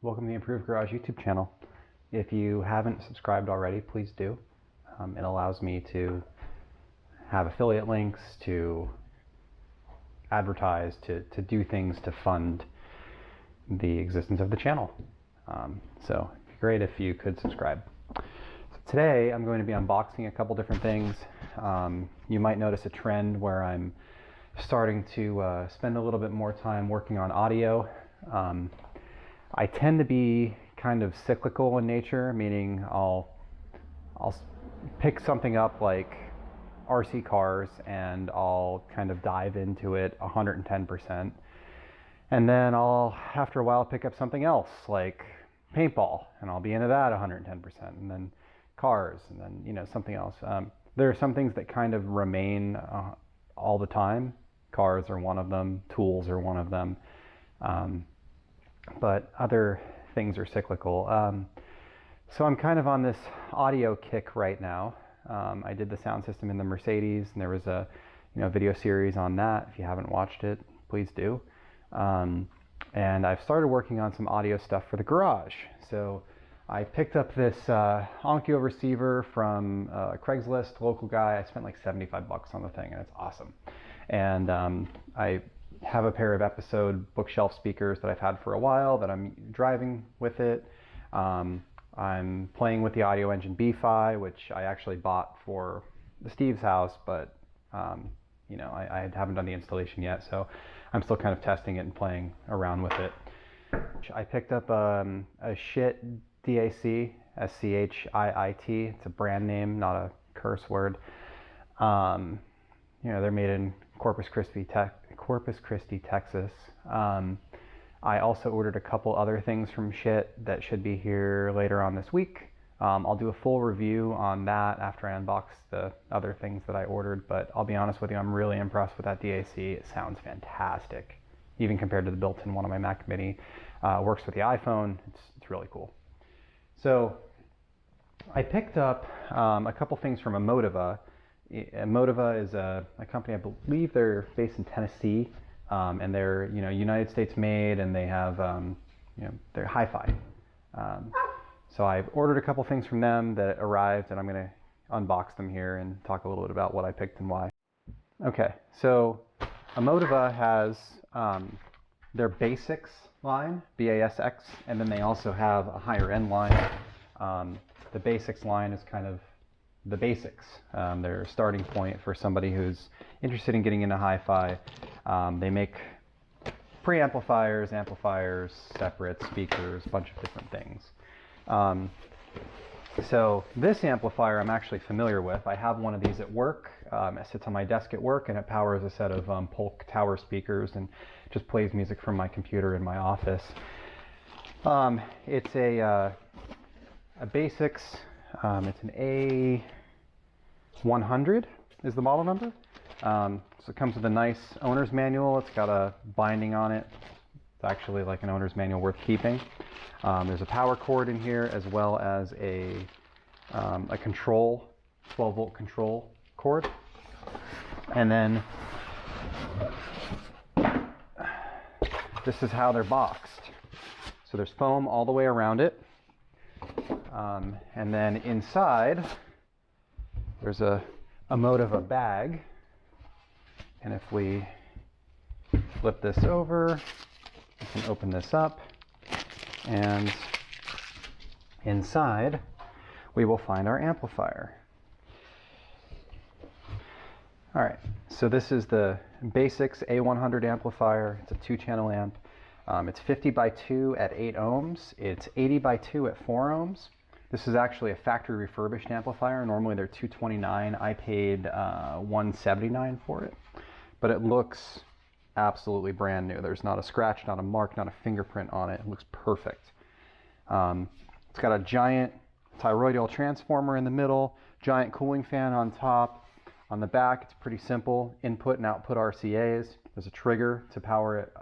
Welcome to the Improved Garage YouTube channel. If you haven't subscribed already, please do. It allows me to have affiliate links, to advertise, to do things to fund the existence of the channel. So it'd be great if you could subscribe. So today I'm going to be unboxing a couple different things. You might notice a trend where I'm starting to spend a little bit more time working on audio. I tend to be kind of cyclical in nature, meaning I'll pick something up like RC cars and I'll kind of dive into it 110%. And then I'll, after a while, pick up something else like paintball and I'll be into that 110%. And then cars and then, you know, something else. There are some things that kind of remain all the time. Cars are one of them, tools are one of them. But other things are cyclical. So I'm kind of on this audio kick right now. I did the sound system in the Mercedes, and there was a video series on that. If you haven't watched it, please do. And I've started working on some audio stuff for the garage. So I picked up this Onkyo receiver from Craigslist, local guy. I spent like 75 bucks on the thing, and it's awesome. And I have a pair of episode bookshelf speakers that I've had for a while that I'm driving with it. I'm playing with the Audio Engine B-Fi, which I actually bought for Steve's house, but I haven't done the installation yet, so I'm still kind of testing it and playing around with it. I picked up a Schit DAC, S-C-H-I-I-T. It's a brand name, not a curse word. They're made in Corpus Christi, Texas. I also ordered a couple other things from Schit that should be here later on this week. I'll do a full review on that after I unbox the other things that I ordered, but I'll be honest with you, I'm really impressed with that DAC. It sounds fantastic, even compared to the built-in one on my Mac Mini. Works with the iPhone. It's really cool. So I picked up a couple things from Emotiva. Emotiva is a company, I believe they're based in Tennessee, and they're United States made, and they have they're hi-fi. So I've ordered a couple things from them that arrived, and I'm going to unbox them here and talk a little bit about what I picked and why. Okay, so Emotiva has their Basics line, BASX, and then they also have a higher end line. The Basics line is kind of the basics, their starting point for somebody who's interested in getting into hi-fi. They make preamplifiers, amplifiers, separate speakers, a bunch of different things. So this amplifier I'm actually familiar with. I have one of these at work. It sits on my desk at work, and it powers a set of Polk Tower speakers and just plays music from my computer in my office. It's a Basics. It's an A100 is the model number. So it comes with a nice owner's manual. It's got a binding on it. It's actually like an owner's manual worth keeping. There's a power cord in here, as well as a control, 12-volt control cord. And then this is how they're boxed. So there's foam all the way around it. And then inside, there's a Emotiva bag. And if we flip this over, we can open this up. And inside, we will find our amplifier. All right, so this is the Basics A100 amplifier. It's a 2-channel amp. It's 50 by 2 at 8 ohms. It's 80 by 2 at 4 ohms. This is actually a factory refurbished amplifier. Normally they're $229. I paid $179 for it, but it looks absolutely brand new. There's not a scratch, not a mark, not a fingerprint on it. It looks perfect. It's got a giant toroidal transformer in the middle, giant cooling fan on top. On the back, it's pretty simple. Input and output RCAs. There's a trigger to power it,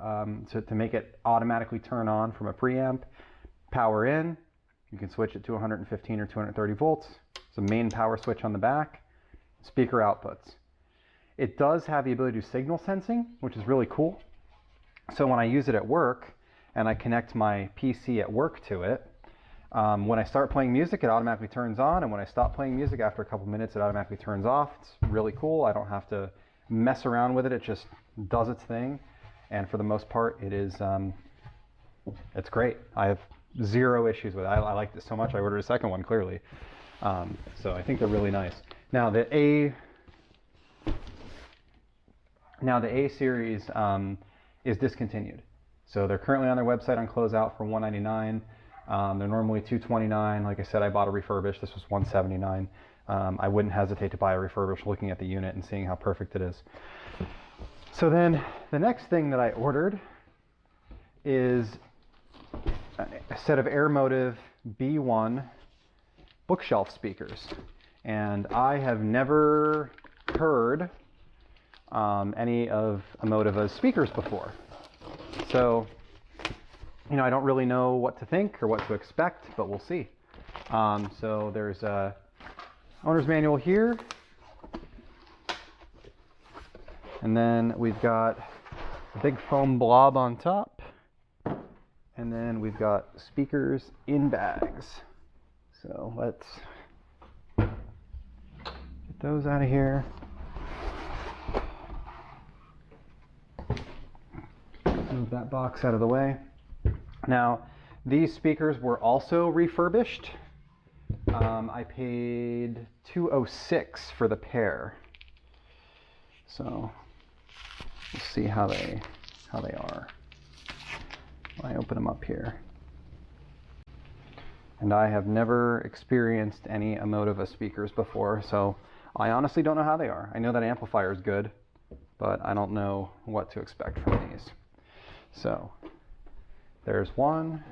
to make it automatically turn on from a preamp. Power in. You can switch it to 115 or 230 volts. It's a main power switch on the back. Speaker outputs. It does have the ability to do signal sensing, which is really cool. So when I use it at work, and I connect my PC at work to it, when I start playing music, it automatically turns on, and when I stop playing music after a couple minutes, it automatically turns off. It's really cool. I don't have to mess around with it. It just does its thing, and for the most part, it is it's great. I have zero issues with it. I liked it so much I ordered a second one, clearly. So I think they're really nice. Now the A series is discontinued. So they're currently on their website on closeout for $199. They're normally $229. Like I said, I bought a refurbished. This was $179. I wouldn't hesitate to buy a refurbished looking at the unit and seeing how perfect it is. So then the next thing that I ordered is a set of Emotiva B1 bookshelf speakers. And I have never heard any of Emotiva's speakers before. So, I don't really know what to think or what to expect, but we'll see. So there's a owner's manual here. And then we've got a big foam blob on top. And then we've got speakers in bags. So let's get those out of here. Move that box out of the way. Now, these speakers were also refurbished. I paid $206 for the pair. So we'll see how they are. I open them up here. And I have never experienced any Emotiva speakers before, so I honestly don't know how they are. I know that Amplifier is good, but I don't know what to expect from these. So there's one.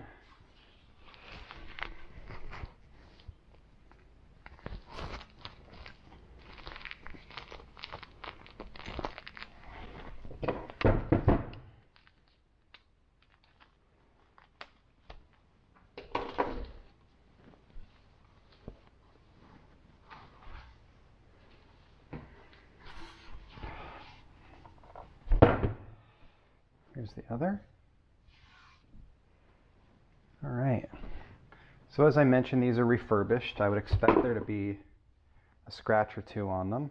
Here's the other. All right. So as I mentioned, these are refurbished. I would expect there to be a scratch or two on them.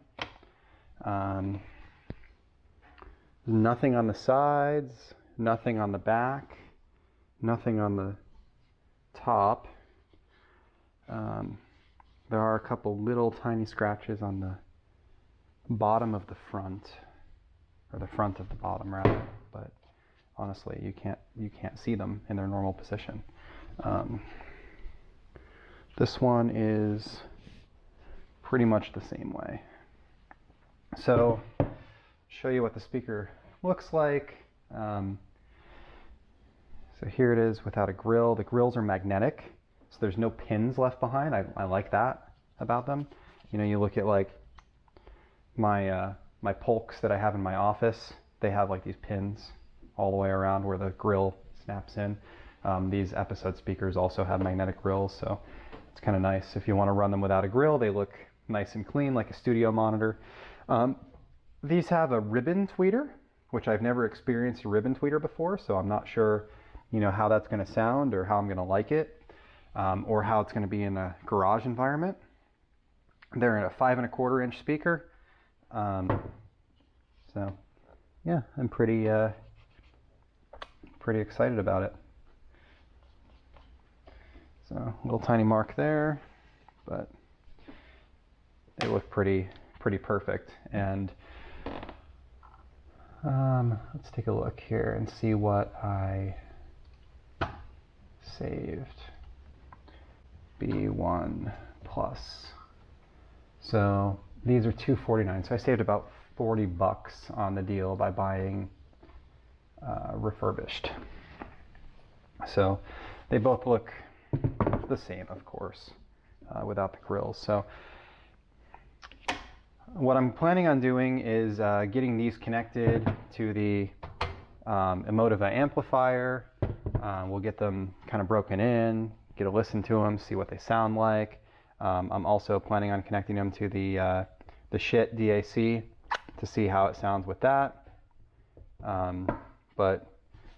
Nothing on the sides, nothing on the back, nothing on the top. There are a couple little tiny scratches on the bottom of the front, or the front of the bottom rather, but honestly, you can't see them in their normal position. This one is pretty much the same way. So, show you what the speaker looks like. So here it is without a grill. The grills are magnetic, so there's no pins left behind. I like that about them. You look at like my my Polks that I have in my office. They have like these pins all the way around where the grill snaps in. These episode speakers also have magnetic grills, so it's kind of nice. If you want to run them without a grill, they look nice and clean like a studio monitor. These have a ribbon tweeter, which I've never experienced a ribbon tweeter before, so I'm not sure how that's going to sound or how I'm going to like it, or how it's going to be in a garage environment. They're in a 5 1/4 inch speaker. So yeah, I'm pretty excited about it. So a little tiny mark there, but they look pretty perfect. And let's take a look here and see what I saved. B1 Plus. So these are $249. So I saved about $40 on the deal by buying refurbished. So they both look the same, of course, without the grills. So what I'm planning on doing is getting these connected to the Emotiva amplifier. We'll get them kind of broken in, get a listen to them, see what they sound like. I'm also planning on connecting them to the shit DAC to see how it sounds with that. But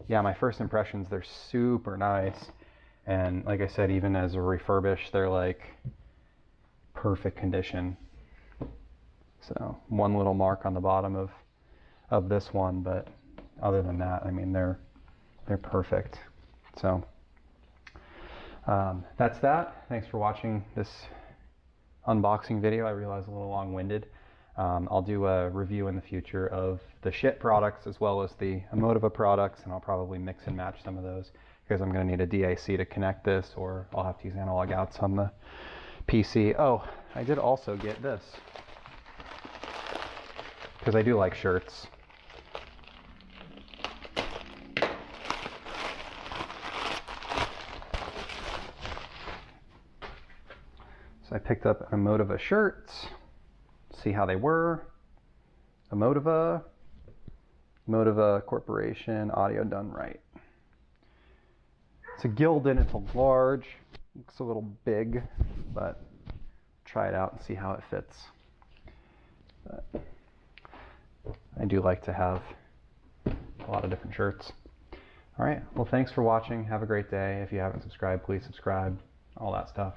yeah, my first impressions, they're super nice. And like I said, even as a refurbished, they're like perfect condition. So one little mark on the bottom of this one, but other than that, I mean, they're perfect. So that's that. Thanks for watching this unboxing video. I realize a little long-winded. I'll do a review in the future of the shit products as well as the Emotiva products, and I'll probably mix and match some of those because I'm going to need a DAC to connect this, or I'll have to use analog outs on the PC. Oh, I did also get this because I do like shirts. So I picked up Emotiva shirts, see how they were. Emotiva Corporation, audio done right. It's a Gildan, it's a large, looks a little big, but try it out and see how it fits. But I do like to have a lot of different shirts. All right, well, thanks for watching. Have a great day. If you haven't subscribed, please subscribe, all that stuff.